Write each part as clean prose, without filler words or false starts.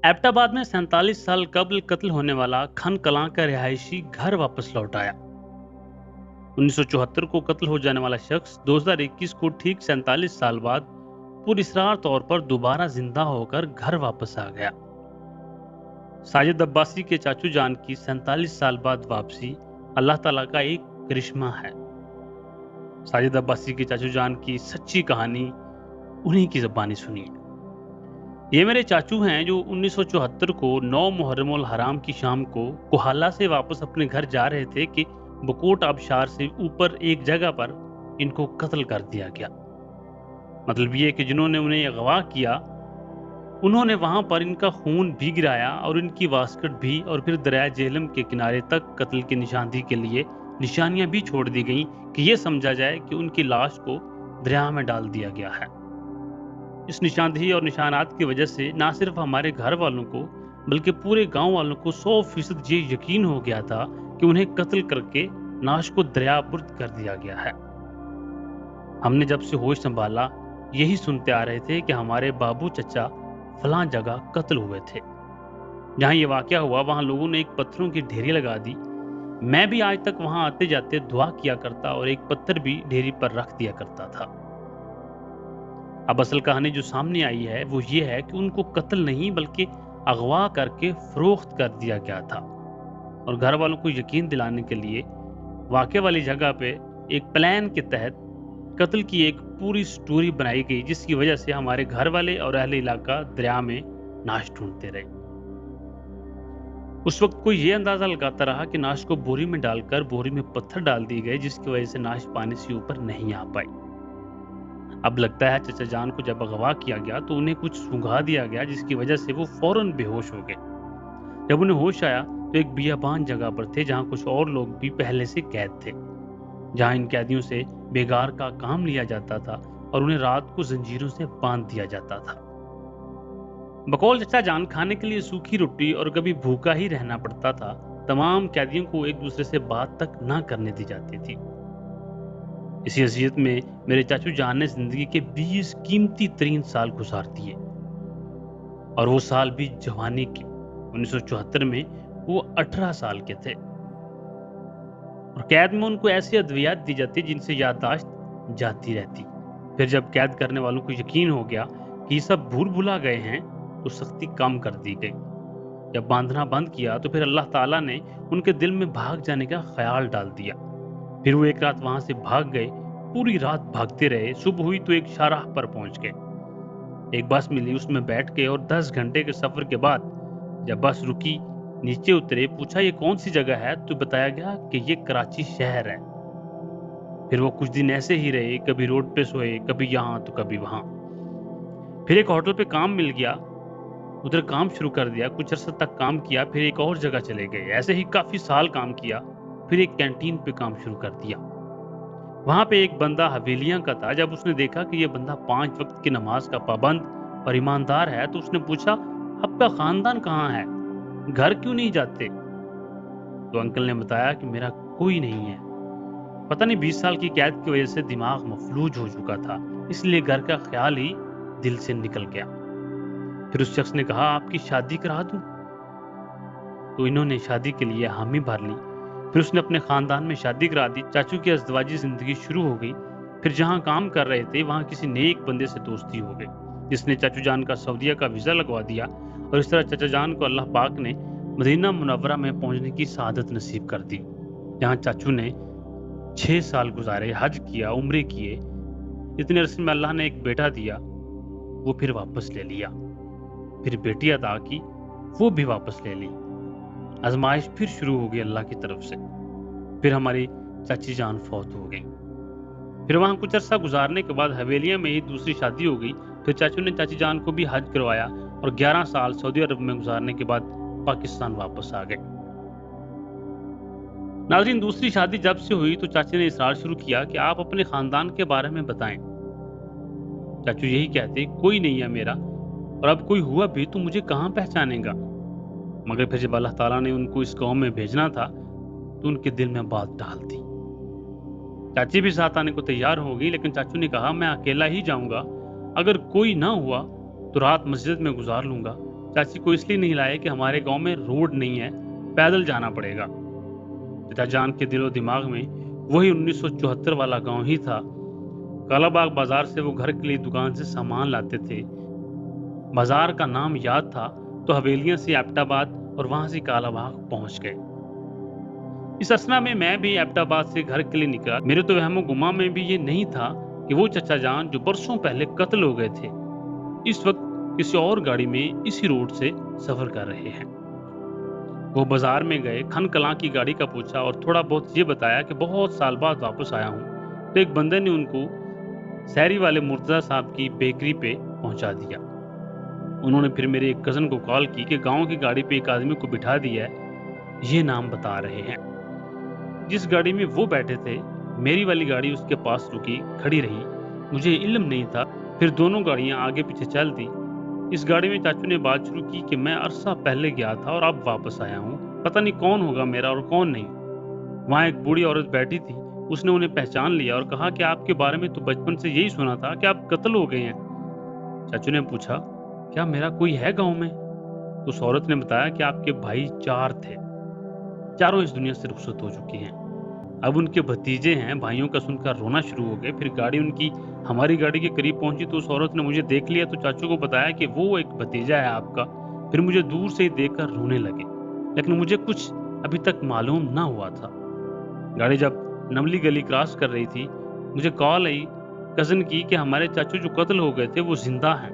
एबटाबाद में 47 साल कबल कत्ल होने वाला खन कलां का रिहायशी घर वापस लौट आया। 1974 को कत्ल हो जाने वाला शख्स 2021 को ठीक 47 साल बाद पुरस्रार तौर पर दोबारा जिंदा होकर घर वापस आ गया। साजिद अब्बासी के चाचू जान की 47 साल बाद वापसी अल्लाह ताला का एक करिश्मा है। साजिद अब्बासी के चाचू जान की सच्ची कहानी उन्हीं की ज़बानी सुनिए। ये मेरे चाचू हैं जो 1974 को 9 मुहर्रमुल हराम की शाम को कोहाला से वापस अपने घर जा रहे थे कि बकोट आबशार से ऊपर एक जगह पर इनको कत्ल कर दिया गया। मतलब ये कि जिन्होंने उन्हें अगवा किया उन्होंने वहां पर इनका खून भी गिराया और इनकी वास्कट भी, और फिर दरिया जेहलम के किनारे तक कत्ल की निशानदही के लिए निशानियां भी छोड़ दी गईं कि यह समझा जाए कि उनकी लाश को दरिया में डाल दिया गया है। इस निशानदही और निशानात की वजह से ना सिर्फ हमारे घर वालों को बल्कि पूरे गांव वालों को 100% ये यकीन हो गया था कि उन्हें कत्ल करके नाश को दरियापुर्द कर दिया गया है। हमने जब से होश संभाला यही सुनते आ रहे थे कि हमारे बाबू चचा फलां जगह कत्ल हुए थे। जहां ये वाकया हुआ वहां लोगों ने एक पत्थरों की ढेरी लगा दी। मैं भी आज तक वहां आते जाते दुआ किया करता और एक पत्थर भी ढेरी पर रख दिया करता था। अब असल कहानी जो सामने आई है वो ये है कि उनको कत्ल नहीं बल्कि अगवा करके फरोख्त कर दिया गया था, और घर वालों को यकीन दिलाने के लिए वाकया वाली जगह पे एक प्लान के तहत कत्ल की एक पूरी स्टोरी बनाई गई, जिसकी वजह से हमारे घर वाले और अहले इलाका दरिया में नाश ढूंढते रहे। उस वक्त कोई ये अंदाजा लगाता रहा कि नाश को बोरी में डालकर बोरी में पत्थर डाल दिए गए, जिसकी वजह से नाश पानी से ऊपर नहीं आ पाई। अब लगता है चचा जान को जब अगवा किया गया तो उन्हें कुछ सूंघा दिया गया, जिसकी वजह से वो फौरन बेहोश हो गए। जब उन्हें होश आया तो एक बियाबान जगह पर थे जहां कुछ और लोग भी पहले से कैद थे, जहां इन कैदियों से बेगार का काम लिया जाता था और उन्हें रात को जंजीरों से बांध दिया जाता था। बकौल चचा जान खाने के लिए सूखी रोटी और कभी भूखा ही रहना पड़ता था। तमाम कैदियों को एक दूसरे से बात तक ना करने दी जाती थी। इसी अजियत में मेरे चाचू जान ने जिंदगी के 20 कीमती तरीन साल गुजार दिए, और वो साल भी जवानी की। 1974 में वो 18 साल के थे, और कैद में उनको ऐसी अद्वियात दी जाती जिनसे याददाश्त जाती रहती। फिर जब कैद करने वालों को यकीन हो गया कि ये सब भूल भुला गए हैं तो सख्ती कम कर दी गई। जब बांधना बंद किया तो फिर अल्लाह ताला ने उनके दिल में भाग जाने का ख्याल डाल दिया। फिर वो एक रात वहां से भाग गए, पूरी रात भागते रहे। सुबह हुई तो एक शाहराह पर पहुंच गए। एक बस मिली, उसमें बैठ गए और 10 घंटे के सफर के बाद जब बस रुकी, नीचे उतरे, पूछा ये कौन सी जगह है, तो बताया गया कि ये कराची शहर है। फिर वो कुछ दिन ऐसे ही रहे, कभी रोड पे सोए, कभी यहाँ तो कभी वहां। फिर एक होटल पे काम मिल गया, उधर काम शुरू कर दिया। कुछ अर्से तक काम किया, फिर एक और जगह चले गए। ऐसे ही काफी साल काम किया। फिर एक कैंटीन पे काम शुरू कर दिया। वहां पे एक बंदा हवेलियां का था। जब उसने देखा कि ये बंदा 5 वक्त की नमाज का पाबंद और ईमानदार है तो उसने पूछा आपका खानदान कहाँ है, घर क्यों नहीं जाते? तो अंकल ने बताया कि मेरा कोई नहीं है। पता नहीं 20 साल की कैद की वजह से दिमाग मफलूज हो चुका था, इसलिए घर का ख्याल ही दिल से निकल गया। फिर उस शख्स ने कहा आपकी शादी करा दूं? तो इन्होंने शादी के लिए हामी भर ली। फिर उसने अपने खानदान में शादी करा दी। चाचू की अज़दवाजी जिंदगी शुरू हो गई। फिर जहां काम कर रहे थे वहां किसी नेक बंदे से दोस्ती हो गई, जिसने चाचू जान का सऊदीया का वीज़ा लगवा दिया, और इस तरह चाचा जान को अल्लाह पाक ने मदीना मुनव्वरा में पहुंचने की सआदत नसीब कर दी। जहां चाचू ने 6 साल गुजारे, हज किया, उम्रे किए। इतने अरसे में अल्लाह ने एक बेटा दिया, वो फिर वापस ले लिया। फिर बेटी अता की, वो भी वापस ले ली। आजमाइश फिर शुरू हो गई अल्लाह की तरफ से। फिर हमारी चाची जान फौत हो गई। फिर वहां कुछ अरसा गुजारने के बाद हवेलिया में ही दूसरी शादी हो गई। फिर चाचू ने चाची जान को भी हज करवाया और 11 साल सऊदी अरब में गुजारने के बाद पाकिस्तान वापस आ गए। नाज़रीन, दूसरी शादी जब से हुई तो चाची ने इसरार शुरू किया कि आप अपने खानदान के बारे में बताएं। चाचू यही कहते कोई नहीं है मेरा, और अब कोई हुआ भी तो मुझे कहां पहचानेगा। मगर फिर जब अल्लाह ताला ने उनको इस गांव में भेजना था तो उनके दिल में बात डाल दी। चाची भी साथ आने को तैयार हो गई, लेकिन चाचू ने कहा मैं अकेला ही जाऊंगा। अगर कोई ना हुआ तो रात मस्जिद में गुजार लूंगा, चाची को इसलिए नहीं लाए कि हमारे गांव में रोड नहीं है, पैदल जाना पड़ेगा। चाचा जान के दिलो दिमाग में वही 1974 वाला गांव ही था। कालाबाग बाजार से वो घर के लिए दुकान से सामान लाते थे। बाजार का नाम याद था तो हवेलियां से एबटाबाद और वहां से कालाबाग पहुंच गए। इस असना में मैं भी एबटाबाद से घर के लिए निकला। मेरे तो वहमो गुमा में भी ये नहीं था कि वो चचा जान जो बरसों पहले कत्ल हो गए थे, इस वक्त किसी और गाड़ी में इसी रोड से सफर कर रहे हैं। वो बाजार में गए, खन कलां की गाड़ी का पूछा और थोड़ा बहुत ये बताया कि बहुत साल बाद वापस आया हूँ। तो एक बंदे ने उनको शहरी वाले मुर्तजा साहब की बेकरी पे पहुंचा दिया। उन्होंने फिर मेरे एक कजन को कॉल की कि गांव की गाड़ी पे एक आदमी को बिठा दिया है, ये नाम बता रहे हैं। जिस गाड़ी में वो बैठे थे, मेरी वाली गाड़ी उसके पास रुकी, खड़ी रही। मुझे इल्म नहीं था। फिर दोनों गाड़ियां आगे पीछे चल दी। इस गाड़ी में चाचू ने बात शुरू की कि मैं अरसा पहले गया था और अब वापस आया हूँ, पता नहीं कौन होगा मेरा और कौन नहीं। वहाँ एक बूढ़ी औरत बैठी थी, उसने उन्हें पहचान लिया और कहा कि आपके बारे में तो बचपन से यही सुना था कि आप कत्ल हो गए हैं। चाचू ने पूछा, क्या मेरा कोई है गांव में? तो उस औरत ने बताया कि आपके भाई 4 थे, चारों इस दुनिया से रुखसत हो चुके हैं। अब उनके भतीजे हैं। भाइयों का सुनकर रोना शुरू हो गए। फिर गाड़ी उनकी हमारी गाड़ी के करीब पहुंची तो उस औरत ने मुझे देख लिया तो चाचू को बताया कि वो एक भतीजा है आपका। फिर मुझे दूर से ही देखकर रोने लगे, लेकिन मुझे कुछ अभी तक मालूम ना हुआ था। गाड़ी जब नमली गली क्रॉस कर रही थी, मुझे कॉल आई कजन की कि हमारे चाचू जो कत्ल हो गए थे वो जिंदा हैं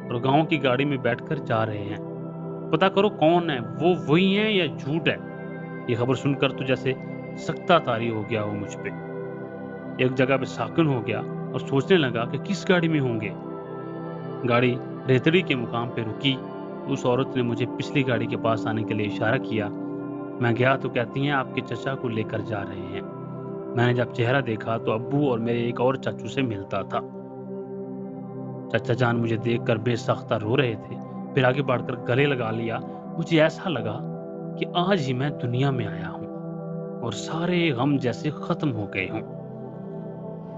और गांव की गाड़ी में बैठकर जा रहे हैं। पता करो कौन है, वो वही है या झूठ है। ये खबर सुनकर तो जैसे सख्ता तारी हो गया वो मुझ पे। एक जगह पे साकिन हो गया और सोचने लगा कि किस गाड़ी में होंगे। गाड़ी रेतड़ी के मुकाम पे रुकी। उस औरत ने मुझे पिछली गाड़ी के पास आने के लिए इशारा किया। मैं गया तो कहती हैं आपके चचा को लेकर जा रहे हैं। मैंने जब चेहरा देखा तो अब्बू और मेरे एक और चाचू से मिलता था। चाचा जान मुझे देखकर बेसख्ता रो रहे थे। फिर आगे बढ़कर गले लगा लिया। मुझे ऐसा लगा कि आज ही मैं दुनिया में आया हूँ और सारे गम जैसे खत्म हो गए हों।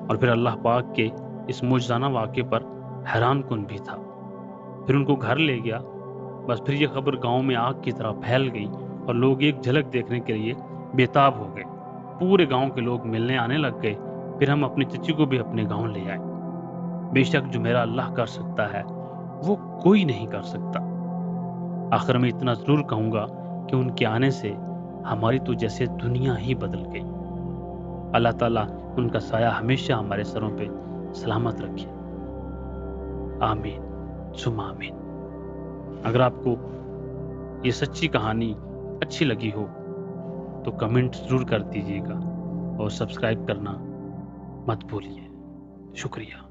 और फिर अल्लाह पाक के इस मुजजाना वाक़े पर हैरान कुन भी था। फिर उनको घर ले गया। बस फिर ये खबर गांव में आग की तरह फैल गई और लोग एक झलक देखने के लिए बेताब हो गए। पूरे गांव के लोग मिलने आने लग गए। फिर हम अपनी चची को भी अपने गांव ले आए। बेशक जो मेरा अल्लाह कर सकता है वो कोई नहीं कर सकता। आखिर में इतना जरूर कहूंगा कि उनके आने से हमारी तो जैसे दुनिया ही बदल गई। अल्लाह ताला उनका साया हमेशा हमारे सरों पे सलामत रखे। आमीन सुमा आमीन। अगर आपको ये सच्ची कहानी अच्छी लगी हो तो कमेंट जरूर कर दीजिएगा और सब्सक्राइब करना मत भूलिए। शुक्रिया।